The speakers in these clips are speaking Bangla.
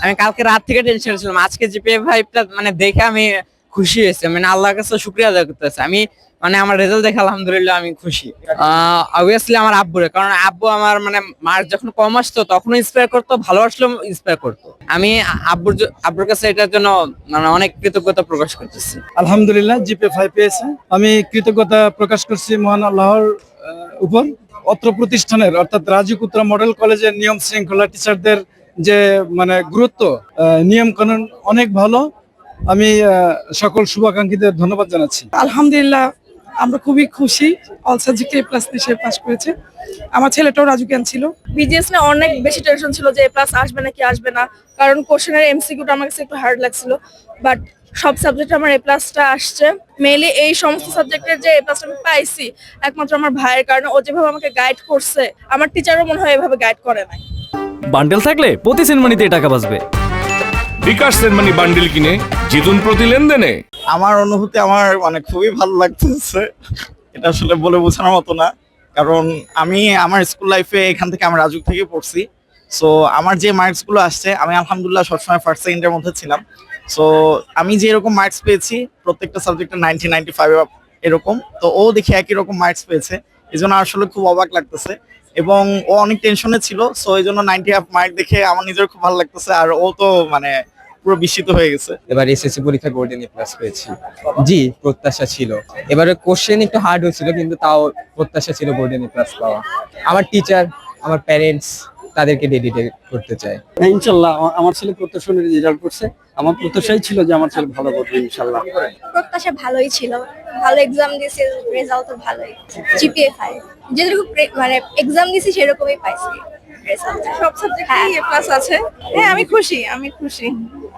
আমি কালকে রাত থেকে টেনশন ছিলাম, আজকে জিপিএ 5টা মানে দেখে আমি খুশি হয়েছে, মানে আল্লাহর কাছে শুকরিয়া আদায় করতেছে আমি। মানে আমার রেজাল্ট দেখে আলহামদুলিল্লাহ আমি খুশি। অবভিয়াসলি আমার আব্বুরে, কারণ আব্বু আমার মানে মার্ক যখন কম আসতো তখনও ইন্সপায়ার করতো, ভালোবাসলেও ইন্সপায়ার করতো। আমি আব্বুর কাছে এটার জন্য মানে অনেক কৃতজ্ঞতা প্রকাশ করতেছি। আলহামদুলিল্লাহ জিপিএ 5 পেয়েছে, আমি কৃতজ্ঞতা প্রকাশ করছি মহান আল্লাহর উপর। অত্র প্রতিষ্ঠানের অর্থাৎ রাজীব কুত্রা মডেল কলেজের নিয়ম শৃঙ্খলা, টিচারদের যে মানে গুরুত্ব, নিয়ম কানুন অনেক ভালো। আমি সকল শুভাকাঙ্ক্ষীদের ধন্যবাদ জানাচ্ছি। আলহামদুলিল্লাহ আমরা খুবই খুশি, অল সাবজেক্টে এ প্লাস নিয়ে পাস করেছে। আমার ছেলেটাও রাজু জ্ঞান ছিল। বিজিএস না অনেক বেশি টেনশন ছিল যে এ প্লাস আসবে নাকি আসবে না, কারণ কোশ্চেনের এমসিকিউটা আমার কাছে একটু হার্ড লাগছিল। বাট সব সাবজেক্টে আমার এ প্লাসটা আসছে। মেইনলি এই সমস্ত সাবজেক্টের যে এ প্লাসটা আমি পাইছি একমাত্র আমার ভাইয়ের কারণে। ও যেভাবে আমাকে গাইড করছে, আমার টিচারও মনে হয় এভাবে গাইড করে নাই। বান্ডেল থাকলে প্রতি সেনমানিতে টাকা বাঁচবে। বিকাশ সেনমানি বান্ডেল কিনে জিতুন প্রতি লেনদেনে। আমার অনুভূতি আমার মানে খুবই ভালো লাগতেছে, এটা আসলে বলে বোঝানোর মতো না। কারণ আমি আমার স্কুল লাইফে এখান থেকে আমি রাজুক থেকে পড়ছি। সো আমার যে মার্কস গুলো আসছে, আমি আলহামদুলিল্লাহ সবসময় ফার্স্ট সেকেন্ডের মধ্যে ছিলাম। সো আমি যে এরকম মার্কস পেয়েছি প্রত্যেকটা সাবজেক্টে 90, 95 এরকম, তো ও দেখে একই রকম মার্কস পেয়েছে, এই জন্য আসলে খুব অবাক লাগতেছে। এবং ও অনেক টেনশনে ছিল, সো এই জন্য 90 মার্ক দেখে আমার নিজের খুব ভালো লাগতেছে। আর ও তো মানে পুরো বিস্মিত হয়ে গেছে। এবার এসএসসি পরীক্ষা গোল্ডেন এ প্লাস পেয়েছি। জি, প্রত্যাশা ছিল। এবারে কোশ্চেন একটু হার্ড হয়েছিল, কিন্তু তাও প্রত্যাশা ছিল গোল্ডেন এ প্লাস পাওয়া। আমার টিচার, আমার প্যারেন্টস, তাদেরকে ডেডিকেট করতে চাই। ইনশাল্লাহ আমার ছেলে প্রত্যাশা অনুযায়ী রেজাল্ট করছে। আমার প্রত্যাশাই ছিল যে আমার ছেলে ভালো করবে ইনশাল্লাহ। প্রত্যাশা ভালোই ছিল, ভালো এক্সাম দিয়েছি, রেজাল্টও ভালোই। জিপিএ 5 যেরকম মানে এক্সাম দিয়েছি সেরকমই পাইছি রেজাল্ট। সব সাবজেক্টেই এ প্লাস আছে। হ্যাঁ আমি খুশি,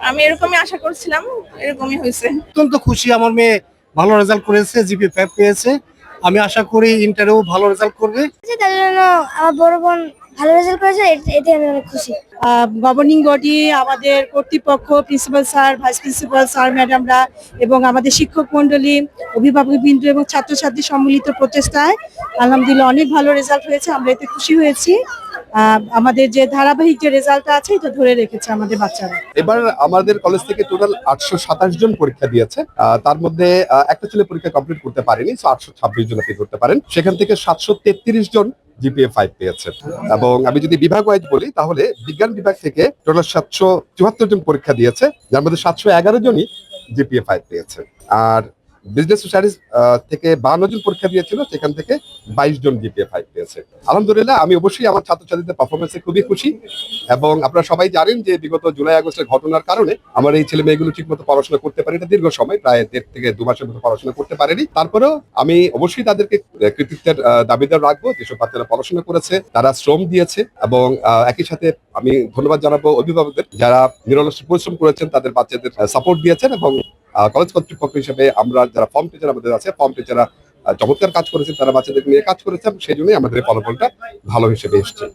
আমি এরকমই আশা করছিলাম, এরকমই হয়েছে। অত্যন্ত খুশি, আমার মেয়ে ভালো রেজাল্ট করেছে, জিপিএ 5 পেয়েছে। আমি আশা করি ইন্টারেও ভালো রেজাল্ট করবে। তার জন্য আমার বড় বোন ভালো রেজাল্ট করেছে, এতে আমি অনেক খুশি। গভর্নিং বডি, আমাদের কর্তৃপক্ষ, principal sir, vice principal sir ম্যাডামরা এবং আমাদের শিক্ষক মন্ডলী, অভিভাবকবৃন্দ এবং ছাত্রছাত্রী সম্মিলিত প্রচেষ্টায় আলহামদুলিল্লাহ অনেক ভালো রেজাল্ট হয়েছে। আমরা এতে খুশি হয়েছি। আমাদের যে ধারাবাহিক যে রেজাল্টটা আছে এটা ধরে রেখেছে আমাদের বাচ্চারা। এবার আমাদের কলেজ থেকে টোটাল 827 জন পরীক্ষা দিয়েছে। তার মধ্যে একটা ছেলে পরীক্ষা কমপ্লিট করতে পারেনি, 826 জন আপনি ধরতে পারেন। সেখান থেকে 733 জন জিপিএ 5 পেয়েছে। এবং আমি যদি বিভাগ ওয়াইজ বলি, তাহলে বিজ্ঞান বিভাগ থেকে টোটাল 774 জন পরীক্ষা দিয়েছে, যার মধ্যে 711 জনই জিপিএ 5 পেয়েছে। আর বিজনেস স্টাডিজ থেকে 52 জন পরীক্ষা দিয়েছিল, সেখান থেকে 22 জন জিপিএ 5 পেয়েছে। আলহামদুলিল্লাহ আমি অবশ্যই আমার ছাত্রছাত্রীদের পারফরমেন্সে খুবই খুশি। এবং আপনারা সবাই জানেন যে বিগত জুলাই আগস্টের ঘটনার কারণে আমার এই ছেলে মেয়েগুলো ঠিক মতো পড়াশোনা করতে পারেনি, দীর্ঘ সময় প্রায় 1.5 থেকে 2 মাসের মতো পড়াশোনা করতে পারেনি। তারপরেও আমি অবশ্যই তাদেরকে কৃতিত্বের দাবিদার রাখবো। যেসব বাচ্চারা পড়াশোনা করেছে, তারা শ্রম দিয়েছে। এবং একই সাথে আমি ধন্যবাদ জানাবো অভিভাবকদের, যারা নিরলস পরিশ্রম করেছেন, তাদের বাচ্চাদের সাপোর্ট দিয়েছেন। এবং কলেজ কর্তৃপক্ষ হিসেবে আমরা যারা ফর্ম টিচার আমাদের আছে, ফর্ম টিচাররা চমৎকার কাজ করেছেন, তারা বাচ্চাদের নিয়ে কাজ করেছেন, সেই জন্যই আমাদের ফলাফলটা ভালো হিসেবে এসছে।